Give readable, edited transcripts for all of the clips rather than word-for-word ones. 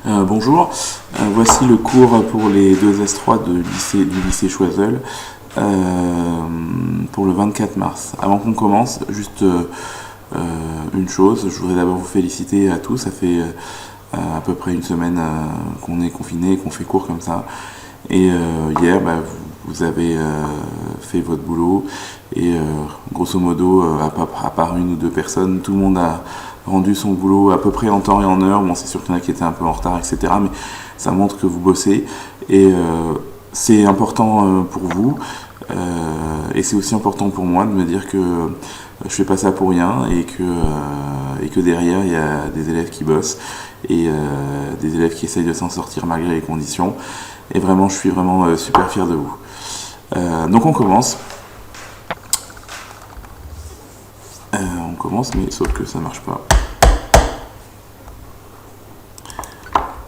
Bonjour, voici le cours pour les 2S3 du lycée Choiseul pour le 24 mars. Avant qu'on commence, juste une chose, je voudrais d'abord vous féliciter à tous. Ça fait à peu près une semaine qu'on est confinés, qu'on fait cours comme ça. Et hier, vous avez fait votre boulot et grosso modo, à part une ou deux personnes, tout le monde a rendu son boulot à peu près en temps et en heure. Bon, c'est sûr qu'il y en a qui étaient un peu en retard, etc. Mais ça montre que vous bossez et c'est important pour vous. Et c'est aussi important pour moi de me dire que je fais pas ça pour rien et que derrière il y a des élèves qui bossent et des élèves qui essayent de s'en sortir malgré les conditions. Et vraiment, je suis vraiment super fier de vous. Donc on commence. On commence, mais sauf que ça marche pas.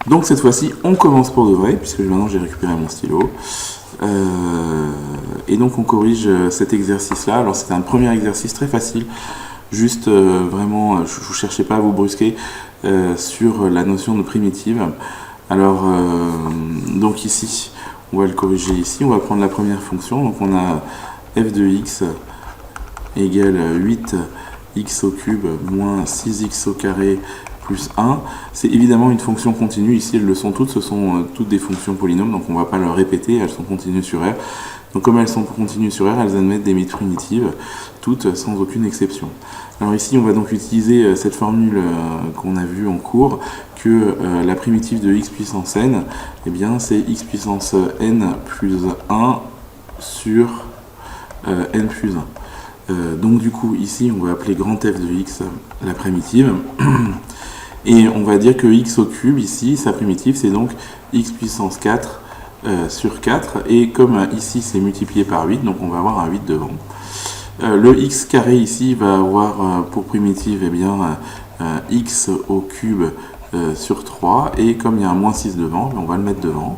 Donc cette fois-ci, on commence pour de vrai, puisque maintenant j'ai récupéré mon stylo. Et donc on corrige cet exercice-là. Alors c'est un premier exercice très facile. Juste vraiment, je ne cherchais pas à vous brusquer sur la notion de primitive. Alors, donc ici, on va le corriger ici. On va prendre la première fonction. Donc on a f de x égale 8x au cube moins 6x au carré plus 1. C'est évidemment une fonction continue. Ici, elles le sont toutes. Ce sont toutes des fonctions polynômes. Donc on ne va pas leur répéter. Elles sont continues sur R. Donc comme elles sont continues sur R, elles admettent des limites primitives, toutes sans aucune exception. Alors ici, on va donc utiliser cette formule qu'on a vue en cours, que la primitive de x puissance n, eh bien, c'est x puissance n plus 1 sur n plus 1. Donc du coup, ici, on va appeler grand F de x la primitive. Et on va dire que x au cube, ici, sa primitive, c'est donc x puissance 4 sur 4. Et comme ici, c'est multiplié par 8, donc on va avoir un 8 devant. Le x carré ici va avoir pour primitive, eh bien, x au cube sur 3. Et comme il y a un moins 6 devant, on va le mettre devant.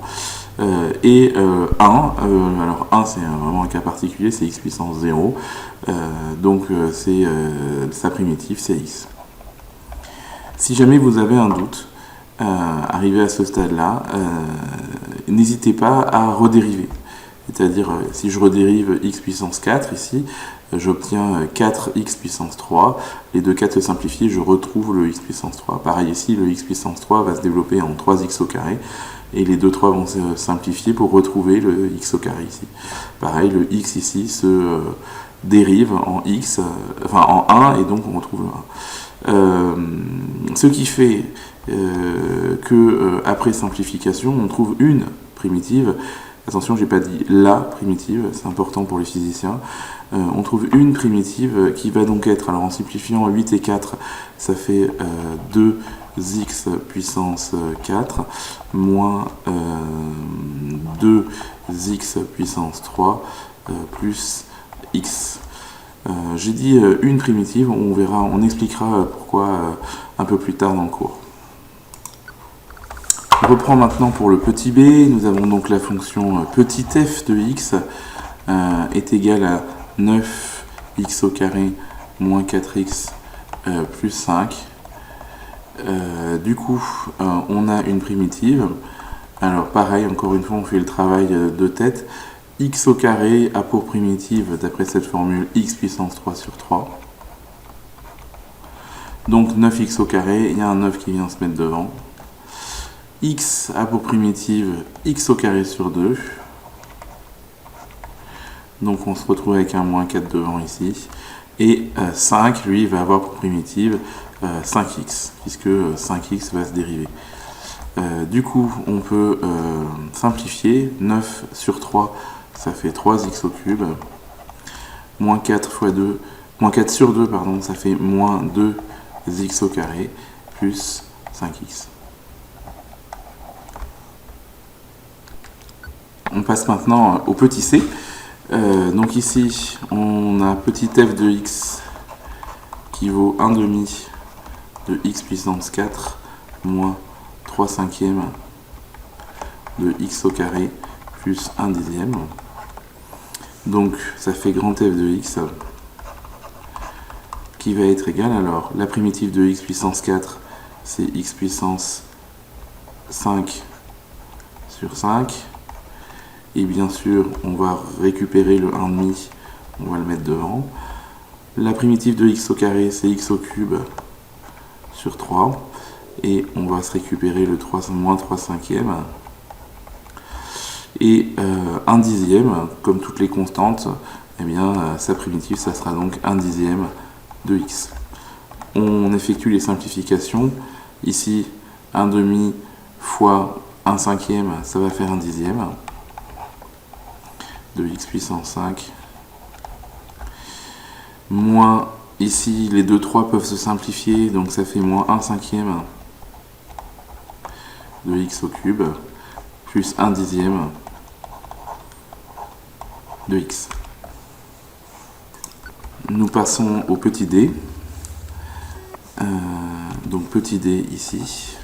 Et 1, alors 1 c'est vraiment un cas particulier, c'est x puissance 0. Donc c'est sa primitive, c'est x. Si jamais vous avez un doute, arrivé à ce stade-là, n'hésitez pas à redériver. C'est-à-dire, si je redérive x puissance 4 ici, j'obtiens 4x puissance 3. Les deux 4 se simplifient, je retrouve le x puissance 3. Pareil ici, le x puissance 3 va se développer en 3x au carré. Et les deux 3 vont se simplifier pour retrouver le x au carré ici. Pareil, le x ici se dérive en x, enfin en 1, et donc on retrouve le 1. Ce qui fait que après simplification, on trouve une primitive. Attention, j'ai pas dit la primitive, c'est important pour les physiciens. On trouve une primitive qui va donc être, alors en simplifiant 8 et 4, ça fait 2x puissance 4 moins 2x puissance 3 plus x. J'ai dit une primitive, on verra, on expliquera pourquoi un peu plus tard dans le cours. On reprend maintenant pour le petit b. Nous avons donc la fonction petit f de x est égale à 9x au carré moins 4x plus 5. Du coup, on a une primitive. Alors pareil, encore une fois, on fait le travail de tête. X au carré a pour primitive, d'après cette formule, x puissance 3 sur 3. Donc 9x au carré, il y a un 9 qui vient se mettre devant. X a pour primitive x au carré sur 2. Donc on se retrouve avec un moins 4 devant ici. Et 5, lui, va avoir pour primitive 5x, puisque 5x va se dériver. Du coup, on peut simplifier. 9 sur 3, ça fait 3x au cube. Moins 4 fois 2, moins 4 sur 2, pardon, ça fait moins 2x au carré, plus 5x. On passe maintenant au petit c. Donc ici, on a petit f de x qui vaut 1 demi de x puissance 4 moins 3 cinquièmes de x au carré plus 1 dixième. Donc ça fait grand f de x qui va être égal, alors la primitive de x puissance 4, c'est x puissance 5 sur 5. Et bien sûr, on va récupérer le 1,5, on va le mettre devant. La primitive de x au carré, c'est x au cube sur 3. Et on va se récupérer le moins 3 cinquièmes. Et 1 dixième, comme toutes les constantes, eh bien, sa primitive, ça sera donc 1 dixième de x. On effectue les simplifications. Ici, 1 demi fois 1 cinquième, ça va faire 1 dixième de x puissance 5. Moins, ici, les 2 3 peuvent se simplifier, donc ça fait moins 1 cinquième de x au cube, plus 1 dixième de x. Nous passons au petit d. Donc petit d ici.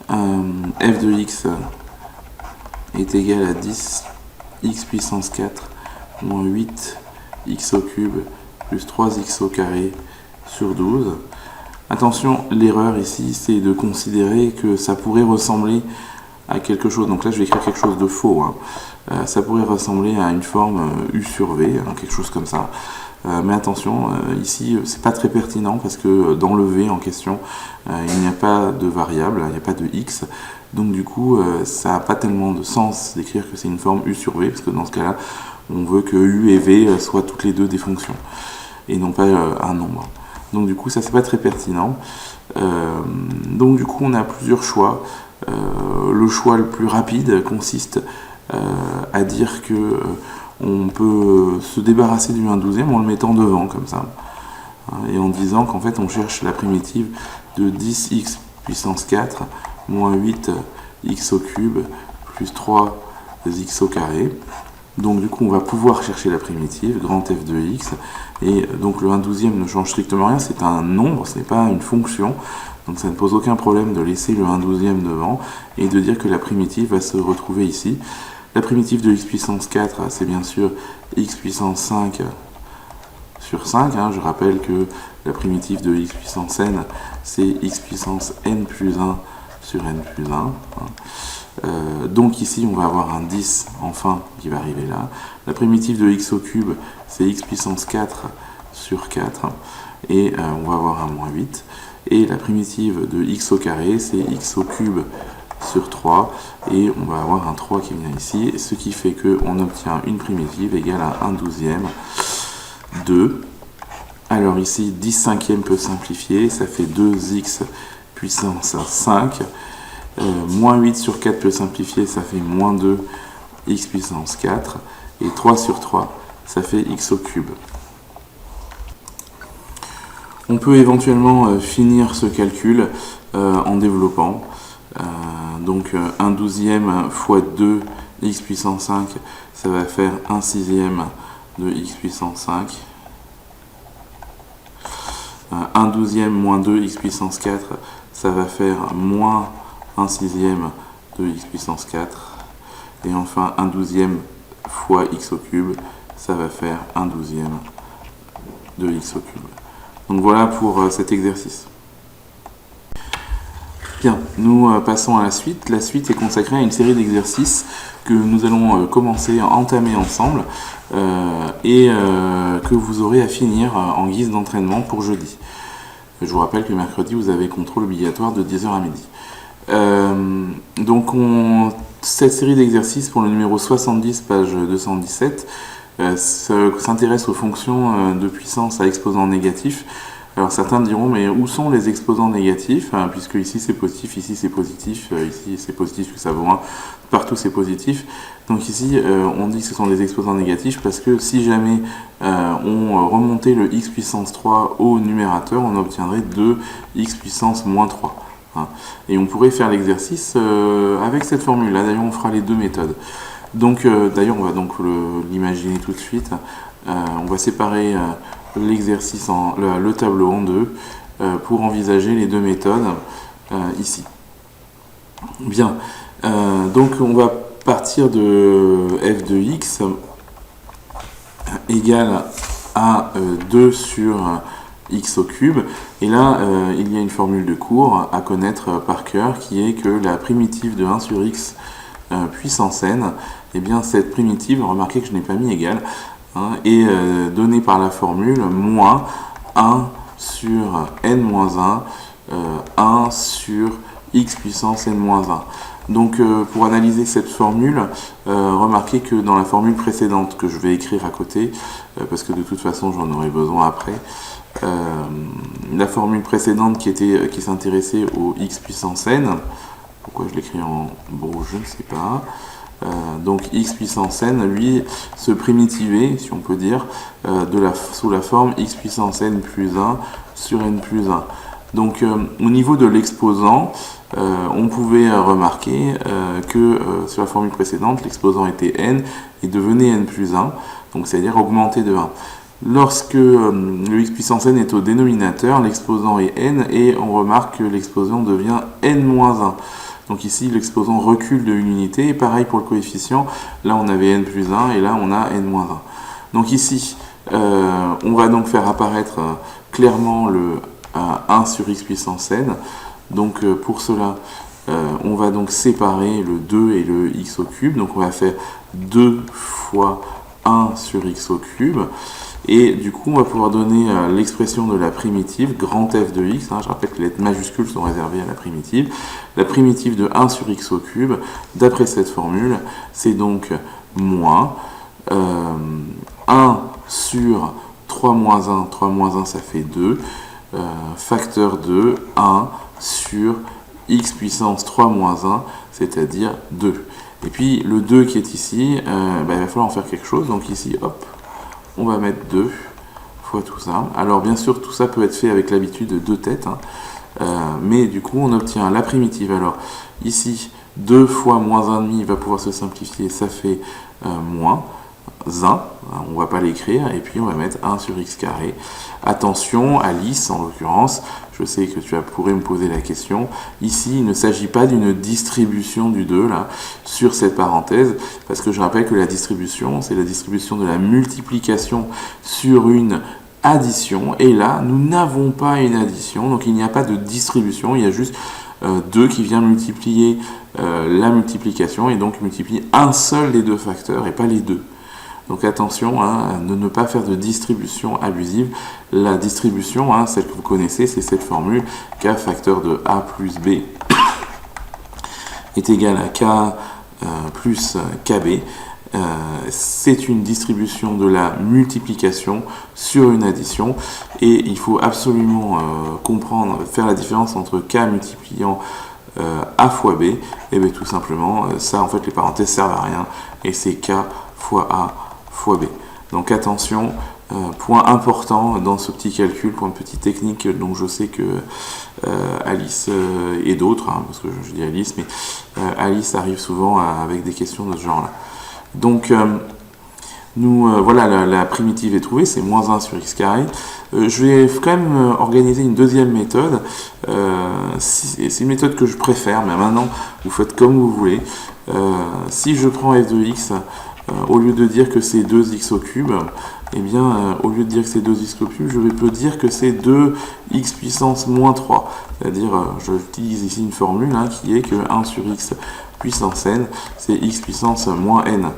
F de x est égal à 10 x puissance 4 moins 8 x au cube plus 3x au carré sur 12. Attention, l'erreur ici, c'est de considérer que ça pourrait ressembler à quelque chose. Donc là, je vais écrire quelque chose de faux. Ça pourrait ressembler à une forme U sur V, quelque chose comme ça. Mais attention, ici, c'est pas très pertinent parce que dans le V en question, il n'y a pas de variable, il n'y a pas de x. Donc du coup, ça n'a pas tellement de sens d'écrire que c'est une forme U sur V, parce que dans ce cas-là, on veut que U et V soient toutes les deux des fonctions, et non pas un nombre. Donc du coup, ça c'est pas très pertinent. Donc du coup, on a plusieurs choix. Le choix le plus rapide consiste à dire que on peut se débarrasser du 1/12 en le mettant devant, comme ça. Et en disant qu'en fait, on cherche la primitive de 10x puissance 4 moins 8x au cube plus 3x au carré. Donc du coup, on va pouvoir chercher la primitive, grand F de x, et donc le 1/12 ne change strictement rien, c'est un nombre, ce n'est pas une fonction, donc ça ne pose aucun problème de laisser le 1/12 devant, et de dire que la primitive va se retrouver ici. La primitive de x puissance 4, c'est bien sûr x puissance 5 sur 5, je rappelle que la primitive de x puissance n, c'est x puissance n plus 1 sur n plus 1. Donc ici, on va avoir un 10, enfin, qui va arriver là. La primitive de x au cube, c'est x puissance 4 sur 4. Et on va avoir un moins 8. Et la primitive de x au carré, c'est x au cube sur 3. Et on va avoir un 3 qui vient ici. Ce qui fait qu'on obtient une primitive égale à 1/12 de... Alors ici, 10 cinquièmes peut simplifier. Ça fait 2x puissance 5. Moins 8 sur 4 peut simplifier, ça fait moins 2 x puissance 4. Et 3 sur 3, ça fait x au cube. On peut éventuellement finir ce calcul en développant. Donc 1/12 fois 2 x puissance 5, ça va faire 1/6 de x puissance 5. 1/12 moins 2 x puissance 4, ça va faire moins 1/6 de x puissance 4. Et enfin 1/12 fois x au cube, ça va faire 1/12 de x au cube. Donc voilà pour cet exercice. Bien, nous passons à la suite. La suite est consacrée à une série d'exercices que nous allons commencer à entamer ensemble et que vous aurez à finir en guise d'entraînement pour jeudi. Je vous rappelle que mercredi, vous avez contrôle obligatoire de 10h à midi. Donc cette série d'exercices pour le numéro 70, page 217, s'intéresse aux fonctions de puissance à exposant négatif. Alors certains diront, mais où sont les exposants négatifs, puisque ici c'est positif, ici c'est positif, ici c'est positif, que ça vaut 1, partout c'est positif. Donc ici on dit que ce sont des exposants négatifs parce que si jamais on remontait le x puissance 3 au numérateur, on obtiendrait 2x puissance moins 3. Et on pourrait faire l'exercice avec cette formule-là. D'ailleurs, on fera les deux méthodes. Donc, d'ailleurs, on va donc l'imaginer tout de suite. On va séparer l'exercice, le tableau en deux pour envisager les deux méthodes ici. Bien. Donc, on va partir de f de x égale à 2 sur x au cube. Et là, il y a une formule de cours à connaître par cœur qui est que la primitive de 1 sur x puissance n, et bien cette primitive, remarquez que je n'ai pas mis égal, est donnée par la formule moins 1 sur n-1, 1 sur x puissance n-1. Donc pour analyser cette formule, remarquez que dans la formule précédente que je vais écrire à côté, parce que de toute façon j'en aurai besoin après, la formule précédente qui s'intéressait au x puissance n, pourquoi je l'écris en rouge, je ne sais pas, donc x puissance n, lui, se primitivait, si on peut dire, sous la forme x puissance n plus 1 sur n plus 1. Donc au niveau de l'exposant, on pouvait remarquer que sur la formule précédente, l'exposant était n et devenait n plus 1, donc c'est-à-dire augmenté de 1. Lorsque le x puissance n est au dénominateur, l'exposant est n et on remarque que l'exposant devient n-1. Donc ici, l'exposant recule de une unité, et pareil pour le coefficient, là on avait n plus 1 et là on a n-1. Donc ici, on va donc faire apparaître clairement le 1 sur x puissance n. Donc pour cela, on va donc séparer le 2 et le x au cube. Donc on va faire 2 fois 1 sur x au cube. Et du coup, on va pouvoir donner l'expression de la primitive, grand F de x. Je rappelle que les lettres majuscules sont réservées à la primitive. La primitive de 1 sur x au cube, d'après cette formule, c'est donc moins 1 sur 3 moins 1. 3 moins 1, ça fait 2. Facteur de 1 sur x puissance 3 moins 1, c'est-à-dire 2. Et puis le 2 qui est ici, il va falloir en faire quelque chose. Donc ici, hop, on va mettre 2 fois tout ça. Alors bien sûr, tout ça peut être fait avec l'habitude de 2 têtes, mais du coup, on obtient la primitive. Alors ici, 2 fois moins 1,5 va pouvoir se simplifier, ça fait moins 1, on ne va pas l'écrire, et puis on va mettre 1 sur x carré. Attention, Alice, en l'occurrence, je sais que tu pourrais me poser la question, ici il ne s'agit pas d'une distribution du 2 là, sur cette parenthèse, parce que je rappelle que la distribution, c'est la distribution de la multiplication sur une addition, et là, nous n'avons pas une addition, donc il n'y a pas de distribution, il y a juste 2 qui vient multiplier la multiplication, et donc multiplier un seul des deux facteurs, et pas les deux. Donc attention à ne pas faire de distribution abusive. La distribution, celle que vous connaissez, c'est cette formule k facteur de a plus b est égal à k plus kb. C'est une distribution de la multiplication sur une addition et il faut absolument comprendre, faire la différence entre k multipliant a fois b, et bien tout simplement, ça en fait les parenthèses servent à rien et c'est k fois a fois b. Donc attention, point important dans ce petit calcul, point petite technique dont je sais que Alice et d'autres, parce que je dis Alice, mais Alice arrive souvent avec des questions de ce genre-là. Donc voilà, la primitive est trouvée, c'est moins 1 sur x carré. Je vais quand même organiser une deuxième méthode. C'est une méthode que je préfère, mais maintenant vous faites comme vous voulez. Si je prends f de x, au lieu de dire que c'est 2x au cube, eh bien, au lieu de dire que c'est 2x au cube, je peux dire que c'est 2x puissance moins 3. C'est-à-dire, j'utilise ici une formule qui est que 1 sur x puissance n, c'est x puissance moins n.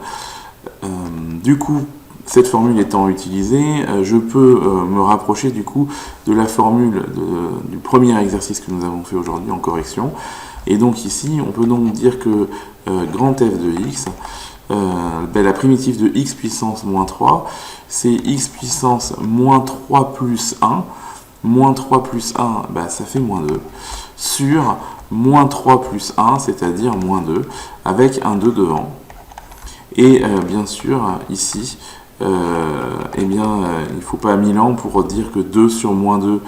Du coup, cette formule étant utilisée, je peux me rapprocher du coup de la formule du premier exercice que nous avons fait aujourd'hui en correction. Et donc ici, on peut donc dire que grand f de x, la primitive de x puissance moins 3, c'est x puissance moins 3 plus 1. Moins 3 plus 1, ça fait moins 2. Sur moins 3 plus 1, c'est-à-dire moins 2, avec un 2 devant. Et bien sûr, ici, il ne faut pas 1000 ans pour dire que 2 sur moins 2,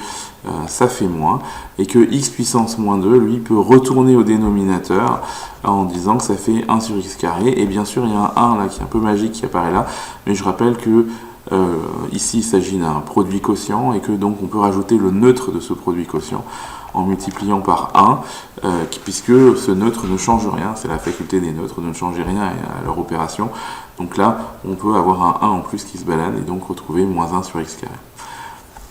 ça fait moins, et que x puissance moins 2, lui, peut retourner au dénominateur en disant que ça fait 1 sur x carré, et bien sûr, il y a un 1 là qui est un peu magique qui apparaît là, mais je rappelle que ici, il s'agit d'un produit quotient, et que donc on peut rajouter le neutre de ce produit quotient en multipliant par 1, puisque ce neutre ne change rien, c'est la faculté des neutres de ne changer rien à leur opération. Donc là, on peut avoir un 1 en plus qui se balade, et donc retrouver moins 1 sur x carré.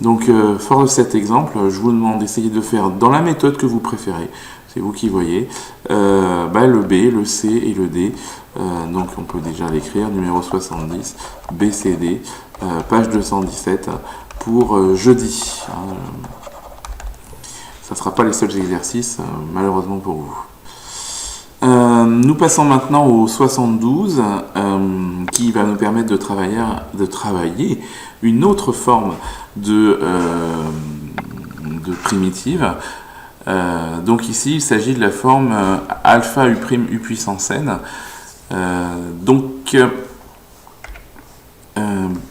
Donc, fort de cet exemple, je vous demande d'essayer de faire dans la méthode que vous préférez. C'est vous qui voyez. Le B, le C et le D. Donc, on peut déjà l'écrire, numéro 70, BCD, page 217, pour jeudi. Ça ne sera pas les seuls exercices, malheureusement pour vous. Nous passons maintenant au 72, qui va nous permettre de travailler une autre forme de primitive. Donc ici, il s'agit de la forme alpha U', U puissance n.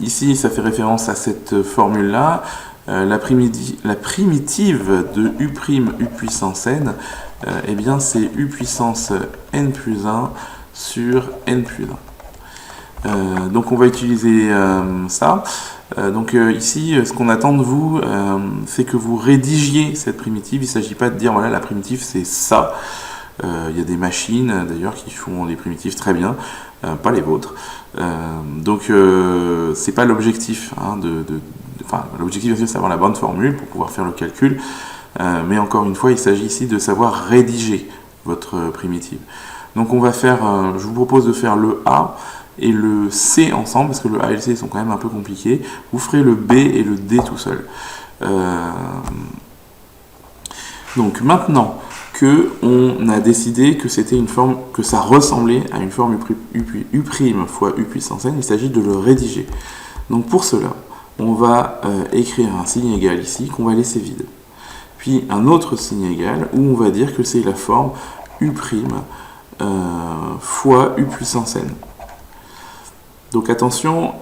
Ici, ça fait référence à cette formule-là. La primitive de U', U puissance n, eh bien c'est U puissance n plus 1 sur n plus 1. Donc on va utiliser ça. Ici, ce qu'on attend de vous, c'est que vous rédigiez cette primitive. Il ne s'agit pas de dire, voilà, la primitive c'est ça. Il y a des machines d'ailleurs qui font des primitives très bien, pas les vôtres. C'est pas l'objectif. L'objectif, bien sûr, c'est d'avoir la bonne formule pour pouvoir faire le calcul. Mais encore une fois, il s'agit ici de savoir rédiger votre primitive. Donc on va faire, je vous propose de faire le A et le C ensemble, parce que le A et le C sont quand même un peu compliqués. Vous ferez le B et le D tout seul. Donc maintenant que on a décidé que c'était une forme, que ça ressemblait à une forme U' fois U puissance n, il s'agit de le rédiger. Donc pour cela, on va écrire un signe égal ici qu'on va laisser vide. Puis un autre signe égal où on va dire que c'est la forme U' fois U puissance n. Donc attention,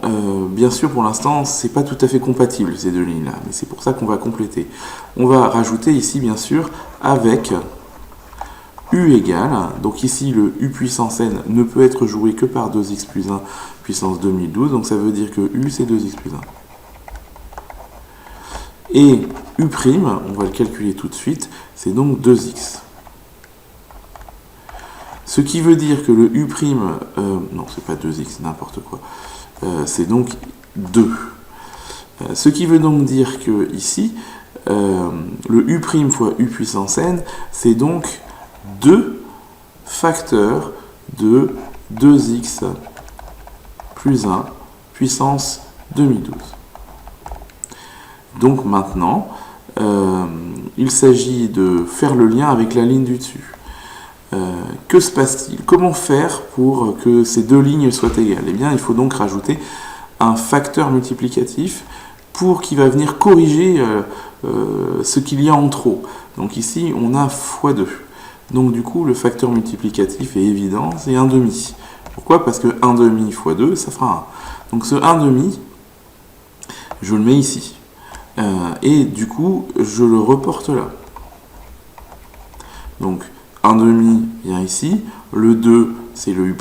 bien sûr pour l'instant c'est pas tout à fait compatible ces deux lignes là, mais c'est pour ça qu'on va compléter. On va rajouter ici bien sûr avec U égale, donc ici le U puissance n ne peut être joué que par 2x plus 1 puissance 2012, donc ça veut dire que U c'est 2x plus 1. Et U', on va le calculer tout de suite, c'est donc 2x. Ce qui veut dire que le U', non c'est pas 2x, n'importe quoi, c'est donc 2. Ce qui veut donc dire que ici, le U' fois U puissance n, c'est donc 2 facteurs de 2x plus 1 puissance 2012. Donc maintenant, il s'agit de faire le lien avec la ligne du dessus. Que se passe-t-il? Comment faire pour que ces deux lignes soient égales? Eh bien, il faut donc rajouter un facteur multiplicatif pour qui va venir corriger ce qu'il y a en trop. Donc ici, on a x2. Donc du coup, le facteur multiplicatif est évident, c'est 1/2. Pourquoi? Parce que 1/2 x 2, ça fera 1. Donc ce 1/2, je le mets ici. Et du coup, je le reporte là. Donc 1/2 vient ici, le 2 c'est le U',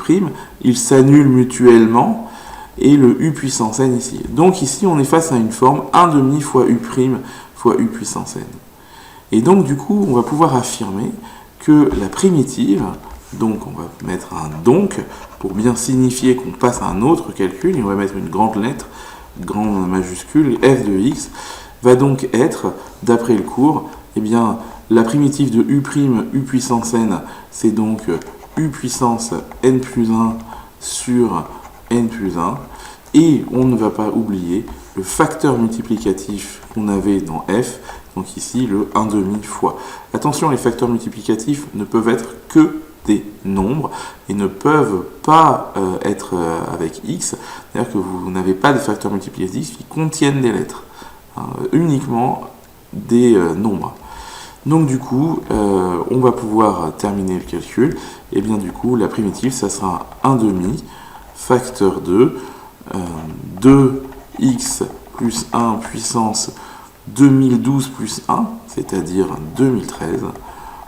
ils s'annulent mutuellement, et le U puissance n ici. Donc ici on est face à une forme 1/2 fois U' fois U puissance n. Et donc du coup on va pouvoir affirmer que la primitive, donc on va mettre un donc, pour bien signifier qu'on passe à un autre calcul, et on va mettre une grande lettre, grande majuscule, f de x, va donc être, d'après le cours, eh bien, la primitive de U', U puissance n, c'est donc U puissance n plus 1 sur n plus 1. Et on ne va pas oublier le facteur multiplicatif qu'on avait dans f, donc ici le 1/2 fois. Attention, les facteurs multiplicatifs ne peuvent être que des nombres et ne peuvent pas être avec x, c'est-à-dire que vous n'avez pas de facteurs multiplicatifs qui contiennent des lettres, uniquement des nombres. Donc du coup, on va pouvoir terminer le calcul, et bien du coup, la primitive, ça sera 1/2 facteur de 2x plus 1 puissance 2012 plus 1, c'est-à-dire 2013,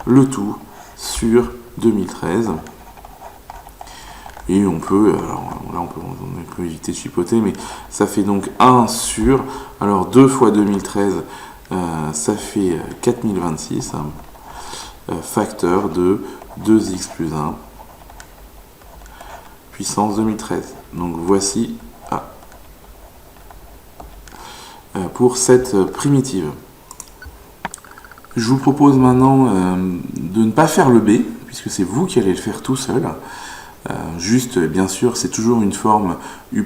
le tout sur 2013. Et on peut, alors là on peut éviter de chipoter, mais ça fait donc 1 sur, alors 2 fois 2013, ça fait 4026, facteur de 2x plus 1 puissance 2013. Donc voici pour cette primitive. Je vous propose maintenant de ne pas faire le B, puisque c'est vous qui allez le faire tout seul. Juste, bien sûr, c'est toujours une forme U'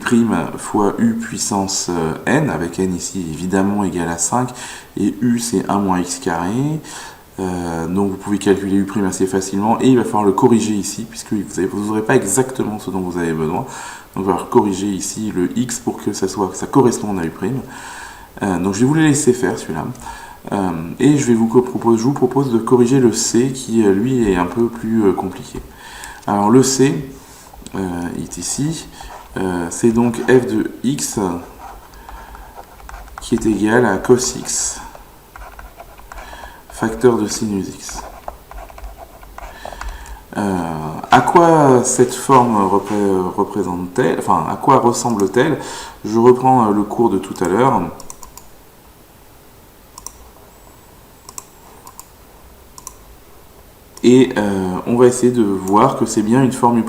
fois U puissance n, avec n ici évidemment égal à 5, et U c'est 1 moins x carré. Donc vous pouvez calculer U' assez facilement, et il va falloir le corriger ici, puisque vous n'aurez pas exactement ce dont vous avez besoin. Donc il va falloir corriger ici le x pour que ça corresponde à U'. Donc je vais vous le laisser faire celui-là. Et je vous propose de corriger le C qui lui est un peu plus compliqué. Alors le C est ici, c'est donc f de x qui est égal à cos x, facteur de sinus x. À quoi cette forme représente-t-elle, enfin à quoi ressemble-t-elle? Je reprends le cours de tout à l'heure. Et on va essayer de voir que c'est bien une forme U'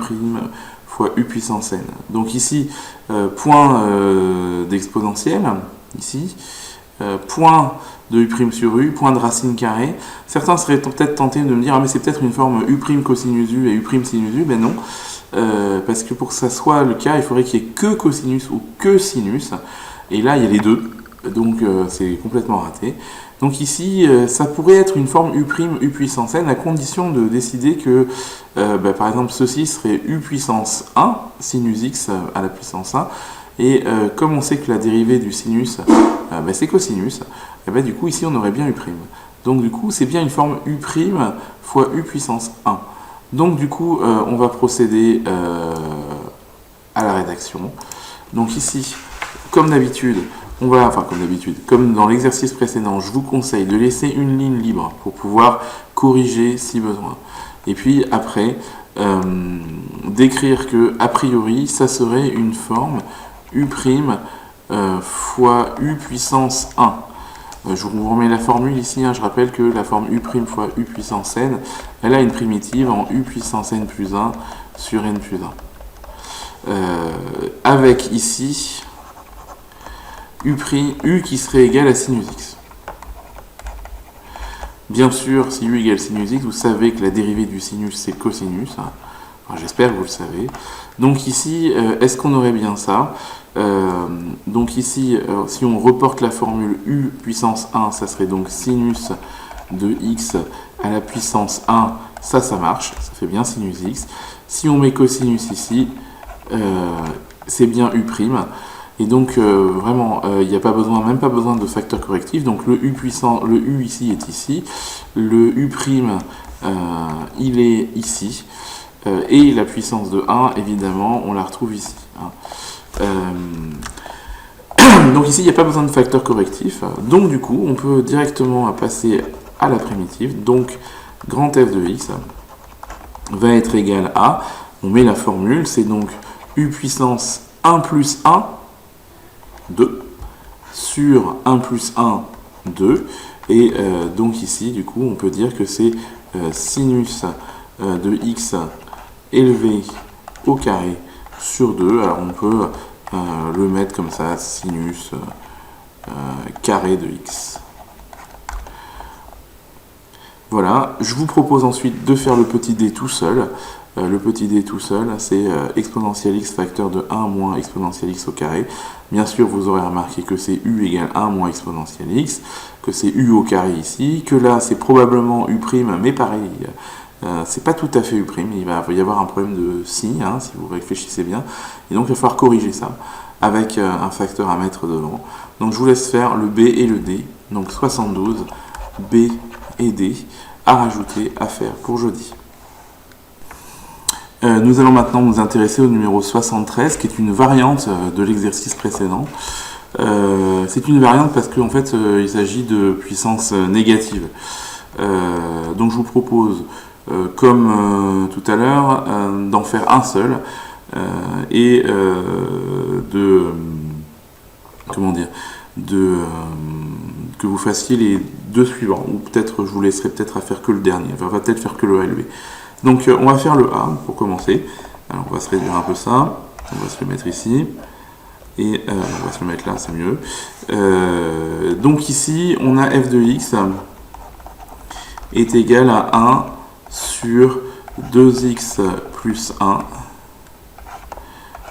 fois U puissance n. Donc ici, point d'exponentielle, ici, point de U' sur U, point de racine carrée. Certains seraient peut-être tentés de me dire « Ah mais c'est peut-être une forme U' cosinus U et U' sinus U ». Ben non, parce que pour que ça soit le cas, il faudrait qu'il n'y ait que cosinus ou que sinus. Et là, il y a les deux, donc c'est complètement raté. Donc ici, ça pourrait être une forme U' U puissance n, à condition de décider que, par exemple, ceci serait U puissance 1, sinus x à la puissance 1, et comme on sait que la dérivée du sinus, c'est cosinus, et du coup, ici, on aurait bien U'. Donc du coup, c'est bien une forme U' fois U puissance 1. Donc du coup, on va procéder à la rédaction. Donc ici, comme d'habitude, comme dans l'exercice précédent, je vous conseille de laisser une ligne libre pour pouvoir corriger si besoin. Et puis après, d'écrire que, a priori, ça serait une forme U' fois U puissance 1. Je vous remets la formule ici, je rappelle que la forme U' fois U puissance n, elle a une primitive en U puissance n plus 1 sur n plus 1. Avec ici U' qui serait égal à sinus x. Bien sûr, si U égale sinus x, vous savez que la dérivée du sinus, c'est cosinus. Enfin, j'espère que vous le savez. Donc ici, est-ce qu'on aurait bien ça? Donc ici, si on reporte la formule U puissance 1, ça serait donc sinus de x à la puissance 1. Ça marche, ça fait bien sinus x. Si on met cosinus ici, c'est bien U'. Et donc vraiment, il n'y a même pas besoin de facteur correctif. Donc le U ici est ici, le U', il est ici, et la puissance de 1, évidemment, on la retrouve ici. Donc ici, il n'y a pas besoin de facteur correctif. Donc du coup, on peut directement passer à la primitive. Donc grand f de x va être égal à, on met la formule, c'est donc U puissance 1 plus 1, 2, sur 1 plus 1, 2, et donc ici, du coup, on peut dire que c'est sinus de x élevé au carré sur 2, alors on peut le mettre comme ça, sinus carré de x. Voilà, je vous propose ensuite de faire le petit d tout seul. Le petit d tout seul, c'est exponentielle x facteur de 1 moins exponentielle x au carré. Bien sûr, vous aurez remarqué que c'est u égale 1 moins exponentielle x, que c'est u au carré ici, que là c'est probablement u', mais pareil, c'est pas tout à fait u', il va y avoir un problème de si vous réfléchissez bien, et donc il va falloir corriger ça avec un facteur à mettre devant. Donc je vous laisse faire le b et le d, donc 72, b et d, à rajouter, à faire pour jeudi. Nous allons maintenant nous intéresser au numéro 73, qui est une variante de l'exercice précédent. C'est une variante parce qu'en fait, il s'agit de puissance négative. Donc je vous propose, comme tout à l'heure, d'en faire un seul et que vous fassiez les deux suivants. Ou peut-être, je vous laisserai peut-être à faire que le dernier. Enfin, on va peut-être faire que le élevé. Donc on va faire le A pour commencer. Alors on va se réduire un peu ça, on va se le mettre ici. Et on va se le mettre là, c'est mieux. Donc ici, on a f de x est égal à 1 sur 2x plus 1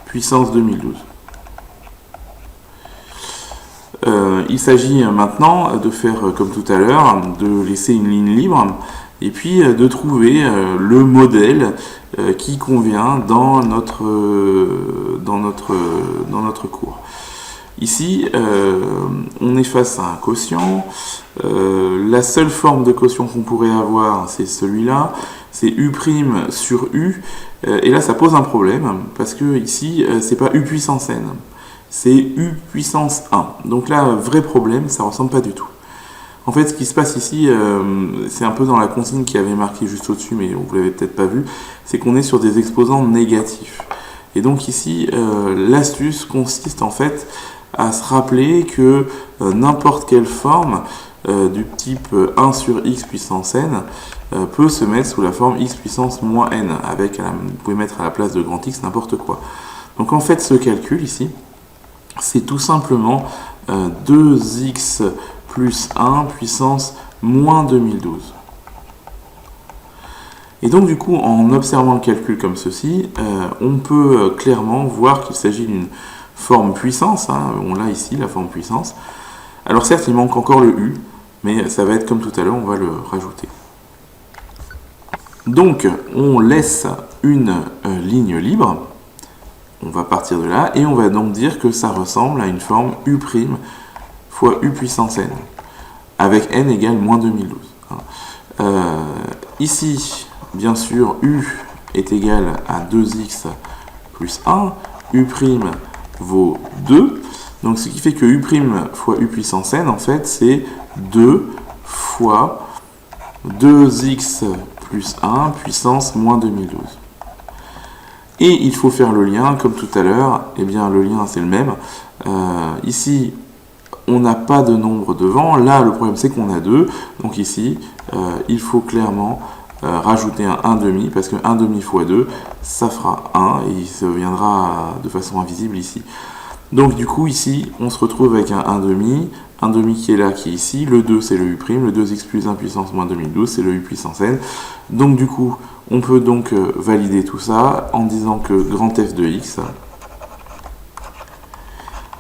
puissance 2012. Il s'agit maintenant de faire comme tout à l'heure, de laisser une ligne libre et puis de trouver le modèle qui convient dans notre cours. Ici, on est face à un quotient. La seule forme de quotient qu'on pourrait avoir, c'est celui-là. C'est U' sur U. Et là, ça pose un problème, parce que ici, c'est pas U puissance n. C'est U puissance 1. Donc là, vrai problème, ça ressemble pas du tout. En fait, ce qui se passe ici, c'est un peu dans la consigne qui avait marqué juste au-dessus, mais vous l'avez peut-être pas vu, c'est qu'on est sur des exposants négatifs. Et donc ici, l'astuce consiste en fait à se rappeler que n'importe quelle forme du type 1 sur x puissance n peut se mettre sous la forme x puissance moins n, avec, vous pouvez mettre à la place de grand x n'importe quoi. Donc en fait, ce calcul ici, c'est tout simplement 2x plus 1 puissance moins 2012. Et donc du coup, en observant le calcul comme ceci, on peut clairement voir qu'il s'agit d'une forme puissance, hein, on l'a ici, la forme puissance. Alors certes, il manque encore le U, mais ça va être comme tout à l'heure, on va le rajouter. Donc, on laisse une ligne libre, on va partir de là, et on va donc dire que ça ressemble à une forme U' fois U puissance n, avec n égale moins 2012. Ici, bien sûr, U est égal à 2x plus 1, U' vaut 2, donc ce qui fait que U' fois U puissance n, en fait, c'est 2 fois 2x plus 1 puissance moins 2012. Et il faut faire le lien, comme tout à l'heure, eh bien le lien c'est le même. Ici, on n'a pas de nombre devant, là le problème c'est qu'on a 2, donc ici, il faut clairement rajouter un 1,5, parce que 1,5 fois 2, ça fera 1, et il se viendra de façon invisible ici. Donc du coup, ici, on se retrouve avec un 1,5 qui est là, qui est ici, le 2 c'est le U', le 2x plus 1 puissance moins 2012, c'est le U puissance n. Donc du coup, on peut donc valider tout ça en disant que grand F de x,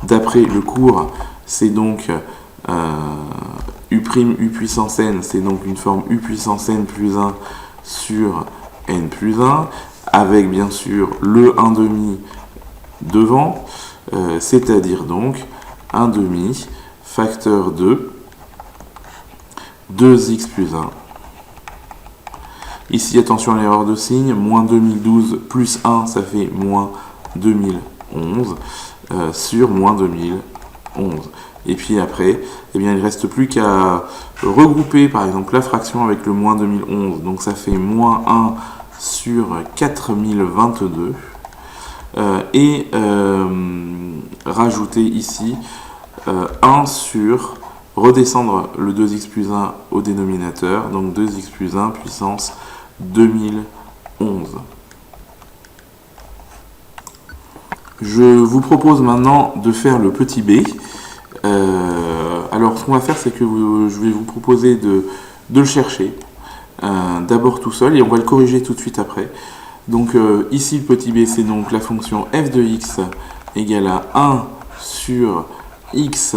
d'après le cours, c'est donc U' U puissance n, c'est donc une forme U puissance n plus 1 sur n plus 1, avec bien sûr le 1,5 devant, c'est-à-dire donc 1,5 facteur de 2x plus 1. Ici, attention à l'erreur de signe, moins 2012 plus 1, ça fait moins 2011 sur moins 2011. Et puis après, eh bien, il ne reste plus qu'à regrouper par exemple la fraction avec le moins 2011. Donc ça fait moins 1 sur 4022. Et rajouter ici 1 sur, redescendre le 2x plus 1 au dénominateur, donc 2x plus 1 puissance 2011. Je vous propose maintenant de faire le petit b. Alors ce qu'on va faire, c'est que je vais vous proposer de le chercher d'abord tout seul et on va le corriger tout de suite après. Donc ici le petit b, c'est donc la fonction f de x égale à 1 sur x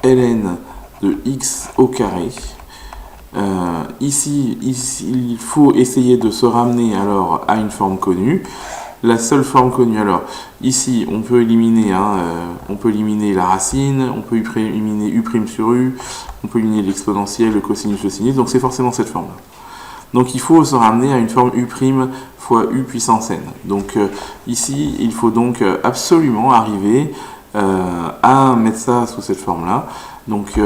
ln de x au carré. Ici, il faut essayer de se ramener alors à une forme connue. La seule forme connue, alors ici on peut éliminer la racine, on peut éliminer u' sur u, on peut éliminer l'exponentielle, le cosinus, le sinus, donc c'est forcément cette forme-là. Donc il faut se ramener à une forme u' fois u puissance n. Donc ici, il faut donc absolument arriver à mettre ça sous cette forme-là. Donc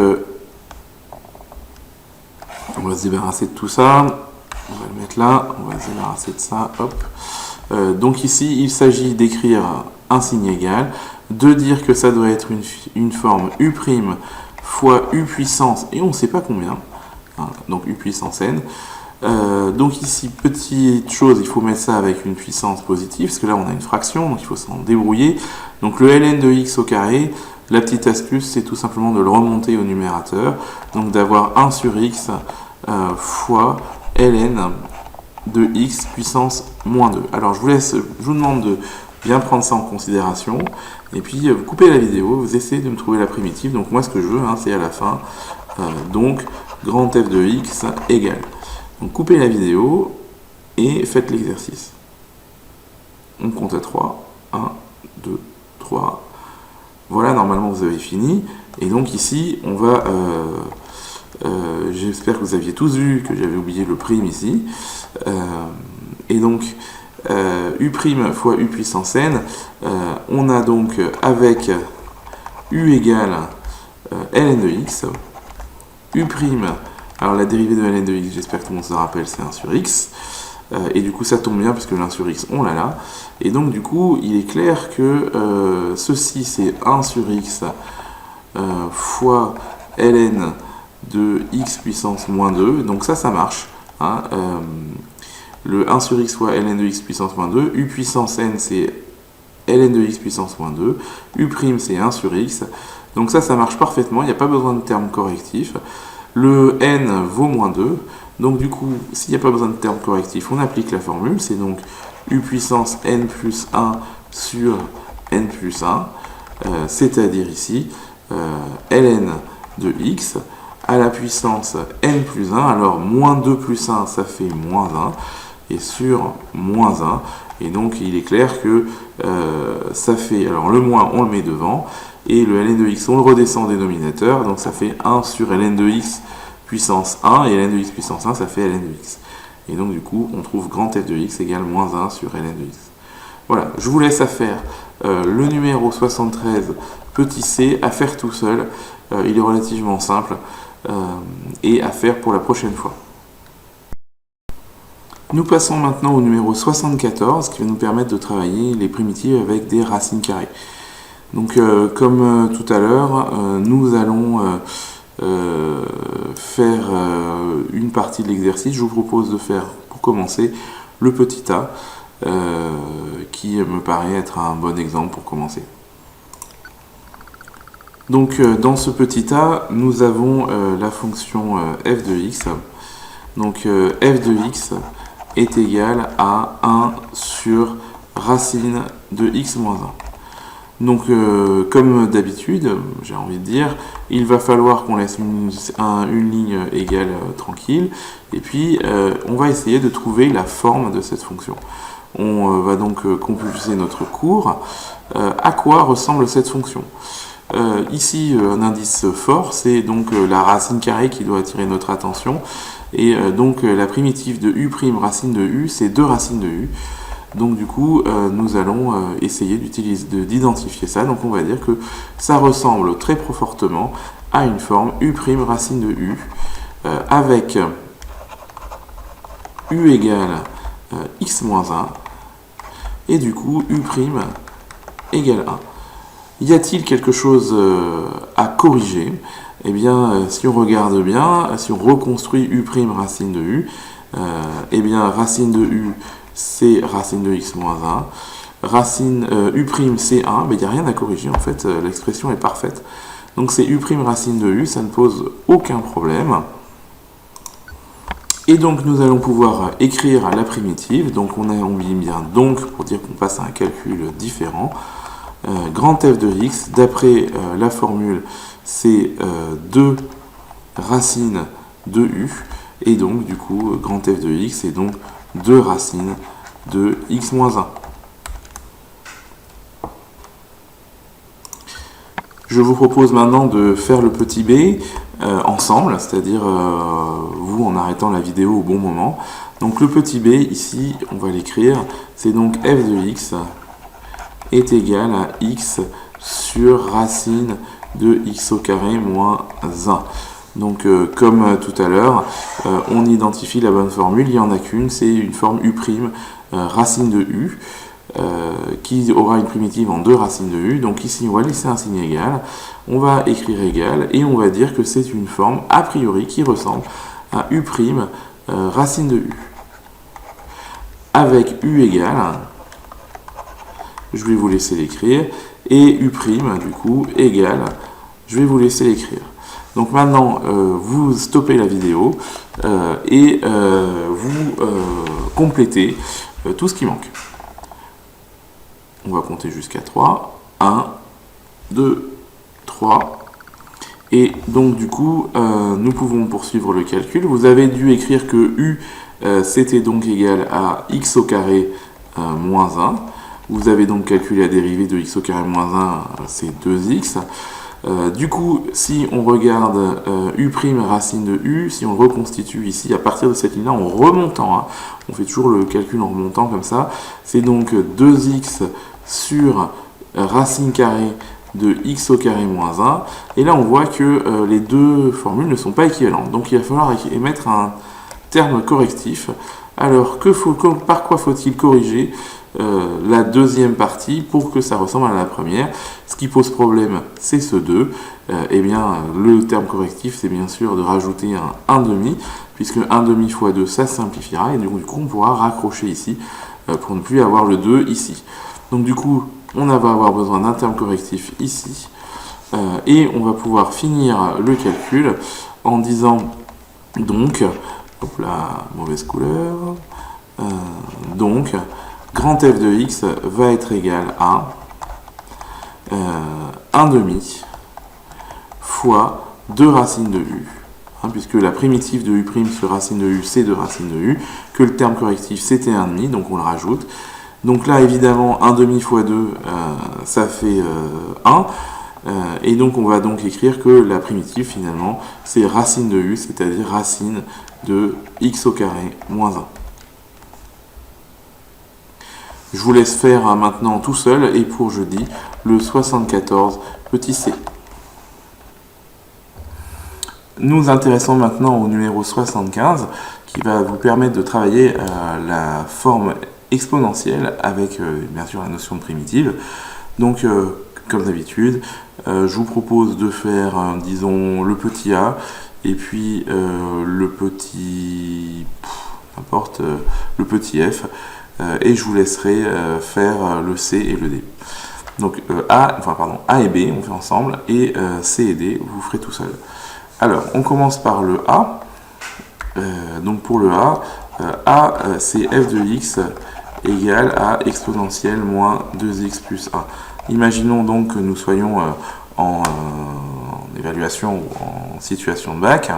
on va se débarrasser de tout ça. On va le mettre là. On va se débarrasser de ça. Hop. Donc ici, il s'agit d'écrire un signe égal, de dire que ça doit être une forme u' fois u puissance, et on ne sait pas combien, hein, donc u puissance n. Donc ici, petite chose, il faut mettre ça avec une puissance positive, parce que là on a une fraction, donc il faut s'en débrouiller. Donc le ln de x au carré, la petite astuce, c'est tout simplement de le remonter au numérateur, donc d'avoir 1 sur x fois ln de x puissance moins 2. Alors je vous demande de bien prendre ça en considération, et puis vous coupez la vidéo, vous essayez de me trouver la primitive. Donc moi ce que je veux, c'est à la fin, donc grand f de x égale. Donc coupez la vidéo et faites l'exercice. On compte à 3, 1, 2, 3, voilà, normalement vous avez fini, et donc ici on va, j'espère que vous aviez tous vu que j'avais oublié le prime ici, et donc u' fois u puissance n, on a donc avec u égale ln de x, u', alors la dérivée de ln de x, j'espère que tout le monde se rappelle, c'est 1 sur x, et du coup ça tombe bien puisque l'1 sur x on l'a là, et donc du coup il est clair que ceci c'est 1 sur x fois ln de x puissance moins 2, donc ça marche, le 1 sur x fois ln de x puissance moins 2, u puissance n c'est ln de x puissance moins 2, u' c'est 1 sur x, donc ça marche parfaitement, il n'y a pas besoin de terme correctif, le n vaut moins 2, donc du coup s'il n'y a pas besoin de terme correctif, on applique la formule, c'est donc u puissance n plus 1 sur n plus 1, c'est-à-dire ici ln de x à la puissance n plus 1, alors moins 2 plus 1 ça fait moins 1, et sur moins 1, et donc il est clair que ça fait, alors le moins on le met devant, et le ln de x on le redescend au dénominateur, donc ça fait 1 sur ln de x puissance 1, et ln de x puissance 1 ça fait ln de x. Et donc du coup on trouve grand f de x égale moins 1 sur ln de x. Voilà, je vous laisse à faire le numéro 73 petit c, à faire tout seul, il est relativement simple, et à faire pour la prochaine fois. Nous passons maintenant au numéro 74 qui va nous permettre de travailler les primitives avec des racines carrées. Donc comme tout à l'heure, nous allons faire une partie de l'exercice. Je vous propose de faire, pour commencer, le petit a, qui me paraît être un bon exemple pour commencer. Donc dans ce petit a, nous avons la fonction f de x. Donc f de x est égal à 1 sur racine de x moins 1. Donc comme d'habitude, j'ai envie de dire, il va falloir qu'on laisse une ligne égale tranquille, et puis on va essayer de trouver la forme de cette fonction. On va donc compulser notre cours. À quoi ressemble cette fonction ? Ici, un indice fort, c'est donc la racine carrée qui doit attirer notre attention. Et donc la primitive de u' racine de u, c'est 2 racines de u. Donc du coup, nous allons essayer d'identifier ça. Donc on va dire que ça ressemble très fortement à une forme u' racine de u, avec u égale x moins 1, et du coup u' égale 1. Y a-t-il quelque chose à corriger ? Eh bien, si on regarde bien, si on reconstruit u' racine de u, eh bien, racine de u, c'est racine de x moins 1. Racine u' c'est 1, mais il n'y a rien à corriger, en fait, l'expression est parfaite. Donc c'est u' racine de u, ça ne pose aucun problème. Et donc nous allons pouvoir écrire la primitive, donc on met bien donc pour dire qu'on passe à un calcul différent. Grand f de x, d'après la formule, c'est 2 racines de u, et donc du coup grand f de x est donc 2 racines de x moins 1. Je vous propose maintenant de faire le petit b ensemble, c'est-à-dire vous en arrêtant la vidéo au bon moment. Donc le petit b ici, on va l'écrire, c'est donc f de x est égal à x sur racine de x au carré moins 1. Donc comme tout à l'heure, on identifie la bonne formule, il n'y en a qu'une, c'est une forme u', racine de u, qui aura une primitive en 2 racines de u. Donc ici on va laisser un signe égal, on va écrire égal, et on va dire que c'est une forme a priori qui ressemble à u', racine de u. Avec u égale, je vais vous laisser l'écrire, et U', du coup, égale, je vais vous laisser l'écrire. Donc maintenant, vous stoppez la vidéo et vous complétez tout ce qui manque. On va compter jusqu'à 3. 1, 2, 3. Et donc du coup, nous pouvons poursuivre le calcul. Vous avez dû écrire que U, c'était donc égal à x au carré moins 1. Vous avez donc calculé la dérivée de x au carré moins 1, c'est 2x. Du coup, si on regarde U' racine de U, si on le reconstitue ici, à partir de cette ligne-là, en remontant, hein, on fait toujours le calcul en remontant comme ça, c'est donc 2x sur racine carrée de x au carré moins 1, et là on voit que les deux formules ne sont pas équivalentes, donc il va falloir émettre un terme correctif. Alors, par quoi faut-il corriger la deuxième partie pour que ça ressemble à la première? Ce qui pose problème, c'est ce 2. Eh bien, le terme correctif, c'est bien sûr de rajouter un 1,5, puisque 1,5 fois 2, ça simplifiera, et du coup, on pourra raccrocher ici pour ne plus avoir le 2 ici. Donc du coup, on va avoir besoin d'un terme correctif ici, et on va pouvoir finir le calcul en disant donc, hop là, mauvaise couleur, donc, grand f de x va être égal à 1,5 fois 2 racines de u, hein, puisque la primitive de u' sur racine de u, c'est 2 racines de u, que le terme correctif c'était 1,5, donc on le rajoute. Donc là, évidemment, 1,5 fois 2, ça fait 1. Et donc, on va donc écrire que la primitive, finalement, c'est racine de u, c'est-à-dire racine de x au carré moins 1. Je vous laisse faire maintenant tout seul, et pour jeudi, le 74, petit c. Nous intéressons maintenant au numéro 75, qui va vous permettre de travailler la forme exponentielle avec bien sûr la notion de primitive. Donc comme d'habitude, je vous propose de faire disons le petit a et puis le petit le petit f, et je vous laisserai faire le c et le d. Donc a et b on fait ensemble, et c et d vous ferez tout seul. Alors on commence par le a. Donc pour le a, c'est f de x égale à exponentielle moins 2x plus 1. Imaginons donc que nous soyons en évaluation ou en situation de bac.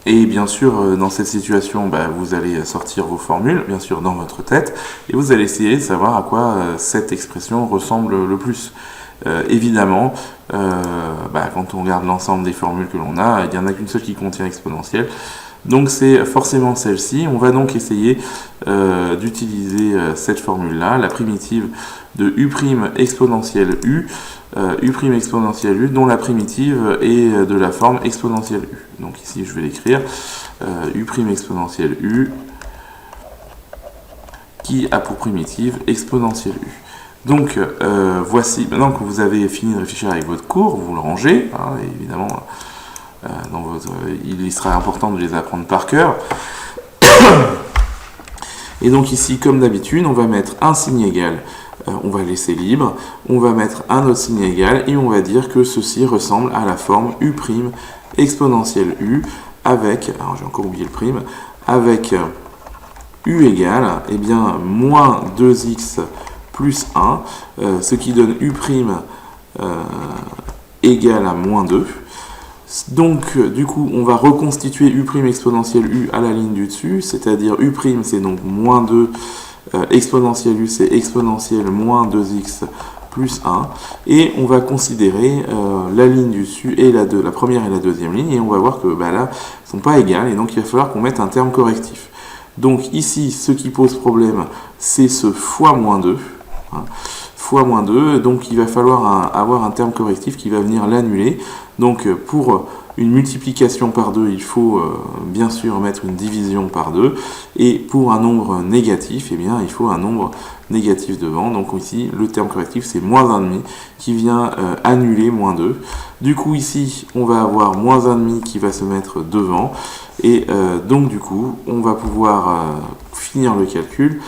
Et bien sûr, dans cette situation, vous allez sortir vos formules, bien sûr, dans votre tête, et vous allez essayer de savoir à quoi cette expression ressemble le plus. Évidemment, quand on regarde l'ensemble des formules que l'on a, il n'y en a qu'une seule qui contient exponentielle. Donc c'est forcément celle-ci. On va donc essayer d'utiliser cette formule-là, la primitive de u' exponentielle u, u' exponentielle u, dont la primitive est de la forme exponentielle u. Donc ici je vais l'écrire, u' exponentielle u, qui a pour primitive exponentielle u. Donc voici, maintenant que vous avez fini de réfléchir avec votre cours, vous le rangez, hein, évidemment. Il sera important de les apprendre par cœur. Et donc ici, comme d'habitude, on va mettre un signe égal, on va laisser libre, on va mettre un autre signe égal, et on va dire que ceci ressemble à la forme u' exponentielle u avec, alors j'ai encore oublié le prime, avec u égale, moins 2x plus 1, ce qui donne u' égale à moins 2. Donc, du coup, on va reconstituer u' exponentielle u à la ligne du dessus, c'est-à-dire u' c'est donc moins 2, exponentielle u c'est exponentielle moins 2x plus 1, et on va considérer la ligne du dessus et la première et la deuxième ligne, et on va voir que là, elles ne sont pas égales, et donc il va falloir qu'on mette un terme correctif. Donc ici, ce qui pose problème, c'est ce fois moins 2, hein, fois moins 2, donc il va falloir avoir un terme correctif qui va venir l'annuler. Donc pour une multiplication par 2, il faut bien sûr mettre une division par 2, et pour un nombre négatif, il faut un nombre négatif devant. Donc ici, le terme correctif, c'est moins 1,5 qui vient annuler moins 2. Du coup, ici, on va avoir moins 1,5 qui va se mettre devant, et donc du coup, on va pouvoir finir le calcul.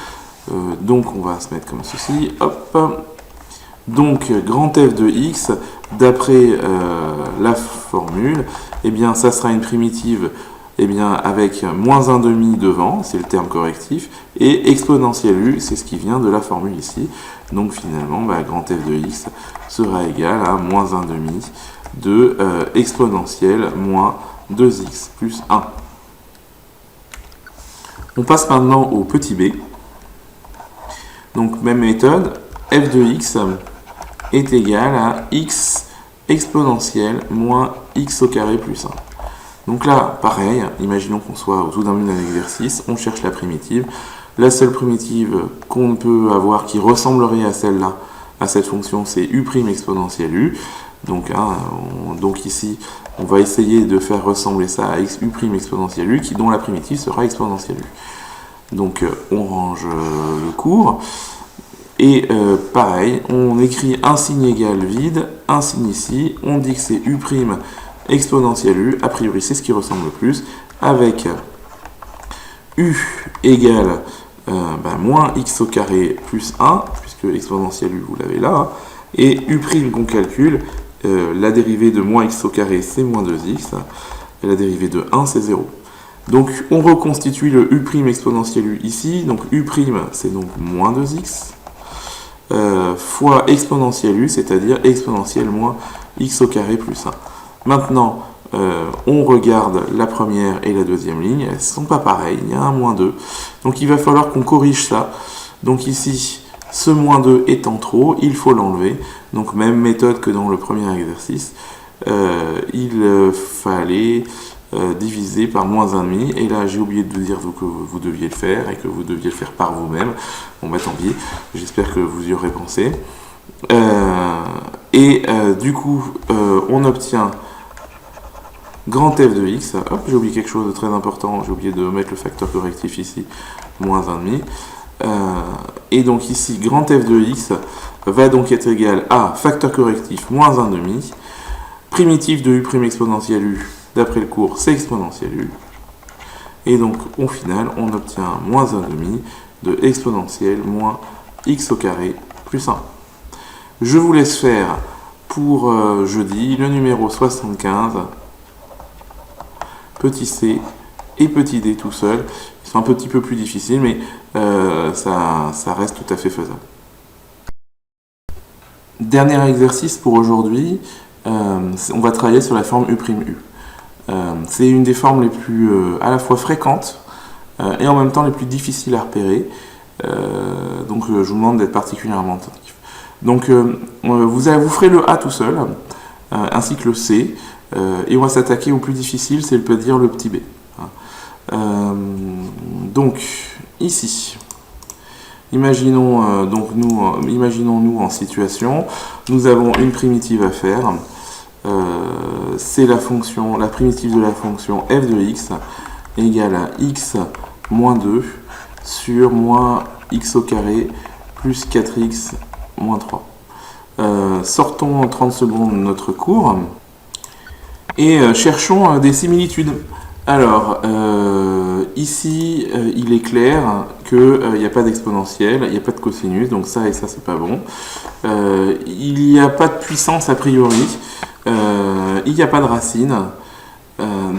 Donc on va se mettre comme ceci, hop. Donc, grand f de x, d'après la formule, eh bien, ça sera une primitive eh bien, avec moins 1,5 devant, c'est le terme correctif, et exponentielle u, c'est ce qui vient de la formule ici. Donc, finalement, grand f de x sera égal à moins 1,5 de exponentielle moins 2x plus 1. On passe maintenant au petit b. Donc, même méthode, f de x est égal à x exponentielle moins x au carré plus 1. Donc là, pareil, imaginons qu'on soit au tout début d'un exercice, on cherche la primitive. La seule primitive qu'on peut avoir qui ressemblerait à celle-là, à cette fonction, c'est u' exponentielle u. Donc, donc ici, on va essayer de faire ressembler ça à u' exponentielle u, dont la primitive sera exponentielle u. Donc, on range le cours. Et pareil, on écrit un signe égal vide, un signe ici, on dit que c'est u' exponentielle u, a priori c'est ce qui ressemble le plus, avec u égale moins x au carré plus 1, puisque exponentielle u vous l'avez là, et u' qu'on calcule, la dérivée de moins x au carré c'est moins 2x, et la dérivée de 1 c'est 0. Donc on reconstitue le u' exponentielle u ici, donc u' c'est donc moins 2x, fois exponentielle u, c'est-à-dire exponentielle moins x au carré plus 1. Maintenant, on regarde la première et la deuxième ligne, elles ne sont pas pareilles, il y a un moins 2. Donc il va falloir qu'on corrige ça. Donc ici, ce moins 2 étant trop, il faut l'enlever. Donc même méthode que dans le premier exercice, il fallait diviser par moins 1,5. Et là, j'ai oublié de vous dire que vous deviez le faire et que vous deviez le faire par vous-même. Bon, tant pis, j'espère que vous y aurez pensé. Du coup, on obtient grand f de x, hop, j'ai oublié quelque chose de très important, j'ai oublié de mettre le facteur correctif ici, moins 1,5. Et donc ici, grand f de x va donc être égal à facteur correctif moins 1,5, primitif de u' exponentielle u, d'après le cours, c'est exponentielle u. Et donc, au final, on obtient moins 1,5 de exponentielle moins x au carré plus 1. Je vous laisse faire pour jeudi le numéro 75, petit c et petit d tout seul. Ils sont un petit peu plus difficiles, mais ça reste tout à fait faisable. Dernier exercice pour aujourd'hui, on va travailler sur la forme u'u. C'est une des formes les plus à la fois fréquentes et en même temps les plus difficiles à repérer. Donc je vous demande d'être particulièrement attentif. Donc vous ferez le A tout seul, ainsi que le C, et on va s'attaquer au plus difficile, c'est peut dire le petit b. Donc ici, imaginons-nous en situation, nous avons une primitive à faire, c'est la primitive de la fonction f de x égale à x moins 2 sur moins x au carré plus 4x moins 3. Sortons en 30 secondes notre cours et cherchons des similitudes. Alors, ici, il est clair qu'il n'y a pas d'exponentielle, il n'y a pas de cosinus, donc ça et ça, c'est pas bon. Il n'y a pas de puissance a priori, il n'y a pas de racine.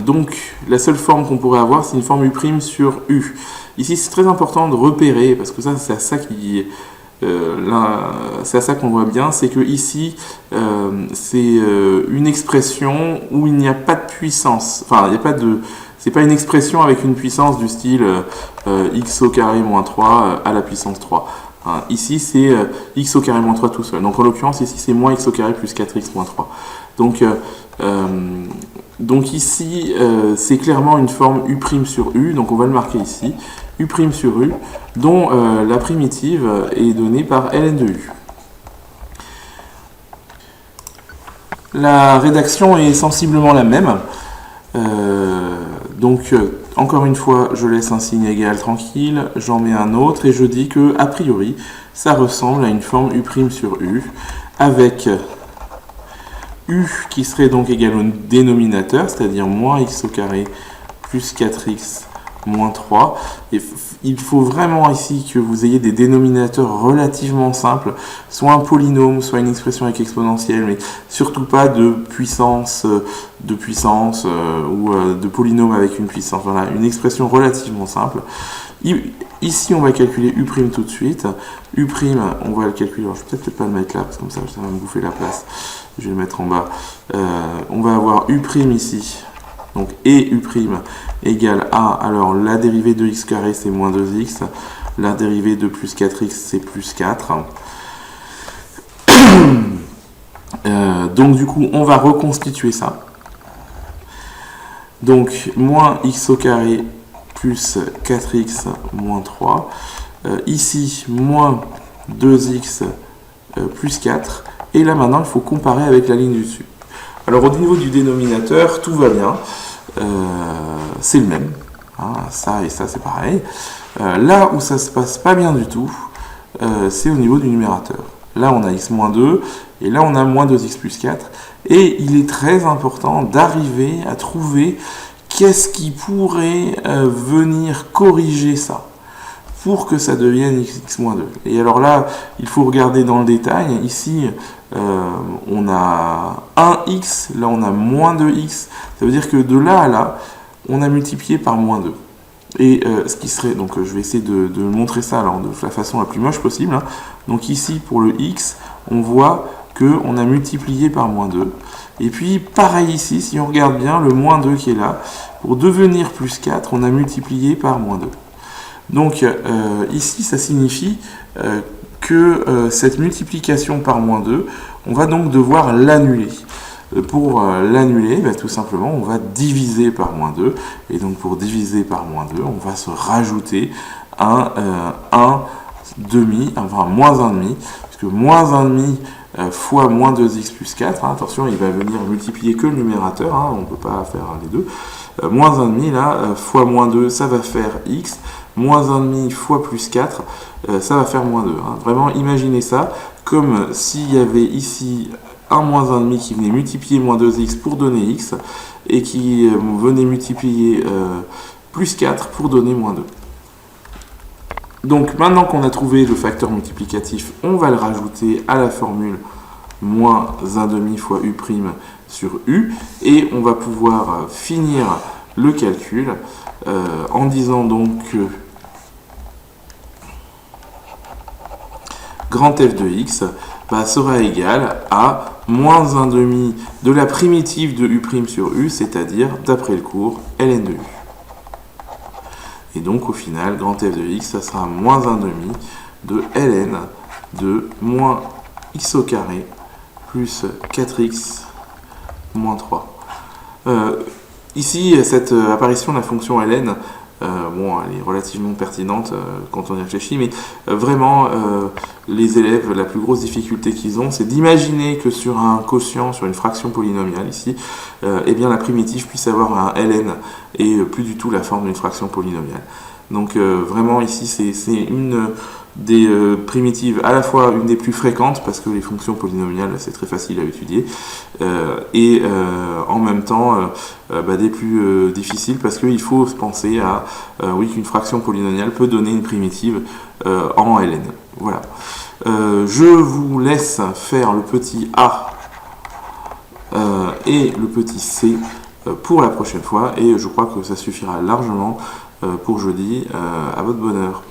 Donc, la seule forme qu'on pourrait avoir, c'est une forme u' sur u. Ici, c'est très important de repérer, parce que ça, c'est à ça c'est à ça qu'on voit bien, c'est que ici, c'est une expression où il n'y a pas de puissance. Enfin, il n'y a pas de... C'est pas une expression avec une puissance du style x au carré moins 3 à la puissance 3. Hein, ici, c'est x au carré moins 3 tout seul. Donc, en l'occurrence, ici, c'est moins x au carré plus 4x moins 3. Donc ici, c'est clairement une forme u' sur u, donc on va le marquer ici, u' sur u, dont la primitive est donnée par ln de u. La rédaction est sensiblement la même, encore une fois, je laisse un signe égal tranquille, j'en mets un autre, et je dis que, a priori, ça ressemble à une forme u' sur u, avec u qui serait donc égal au dénominateur, c'est-à-dire moins x au carré plus 4x moins 3. Et il faut vraiment ici que vous ayez des dénominateurs relativement simples, soit un polynôme, soit une expression avec exponentielle, mais surtout pas de puissance ou de polynôme avec une puissance. Voilà, une expression relativement simple. Ici, on va calculer U' tout de suite. U', on va le calculer. Alors, je vais peut-être pas le mettre là, parce que comme ça va me bouffer la place. Je vais le mettre en bas. On va avoir U' ici. Donc, et U' égale A. Alors, la dérivée de x carré, c'est moins 2x. La dérivée de plus 4x, c'est plus 4. Donc, du coup, on va reconstituer ça. Donc, moins x au carré plus 4x moins 3. Ici, moins 2x plus 4. Et là, maintenant, il faut comparer avec la ligne du dessus. Alors, au niveau du dénominateur, tout va bien. C'est le même. Hein, ça et ça, c'est pareil. Là où ça se passe pas bien du tout, c'est au niveau du numérateur. Là, on a x moins 2. Et là, on a moins 2x plus 4. Et il est très important d'arriver à trouver qu'est-ce qui pourrait venir corriger ça pour que ça devienne x moins 2. Et alors là, il faut regarder dans le détail. Ici, on a 1x, là on a moins 2x. Ça veut dire que de là à là, on a multiplié par moins 2. Et ce qui serait, donc je vais essayer de montrer ça alors, de la façon la plus moche possible. Hein. Donc ici, pour le x, on voit qu'on a multiplié par moins 2. Et puis, pareil ici, si on regarde bien, le moins 2 qui est là, pour devenir plus 4, on a multiplié par moins 2. Donc, ici, ça signifie que cette multiplication par moins 2, on va donc devoir l'annuler. Pour l'annuler, tout simplement, on va diviser par moins 2. Et donc, pour diviser par moins 2, on va se rajouter un demi, enfin moins 1,5, puisque moins 1,5 fois moins 2x plus 4, hein, attention, il va venir multiplier que le numérateur, hein, on ne peut pas faire les deux. Moins 1,5, là, fois moins 2, ça va faire x. Moins 1,5 fois plus 4, ça va faire moins 2. Hein. Vraiment, imaginez ça comme s'il y avait ici un moins 1,5 qui venait multiplier moins 2x pour donner x, et qui venait multiplier plus 4 pour donner moins 2. Donc maintenant qu'on a trouvé le facteur multiplicatif, on va le rajouter à la formule moins 1,5 fois U' sur U, et on va pouvoir finir le calcul en disant donc que grand f de x sera égal à moins 1,5 de la primitive de U' sur U, c'est-à-dire, d'après le cours, ln de U. Et donc, au final, grand f de x, ça sera moins 1,5 de ln de moins x au carré plus 4x moins 3. Ici, cette apparition de la fonction ln, elle est relativement pertinente quand on y réfléchit, mais vraiment, les élèves, la plus grosse difficulté qu'ils ont, c'est d'imaginer que sur un quotient, sur une fraction polynomiale ici, la primitive puisse avoir un ln et plus du tout la forme d'une fraction polynomiale. Donc vraiment ici, c'est une des primitives, à la fois une des plus fréquentes, parce que les fonctions polynomiales, c'est très facile à étudier, et en même temps des plus difficiles, parce qu'il faut penser à qu'une fraction polynomiale peut donner une primitive en ln. Voilà. Je vous laisse faire le petit a et le petit c pour la prochaine fois, et je crois que ça suffira largement pour jeudi. À votre bonheur.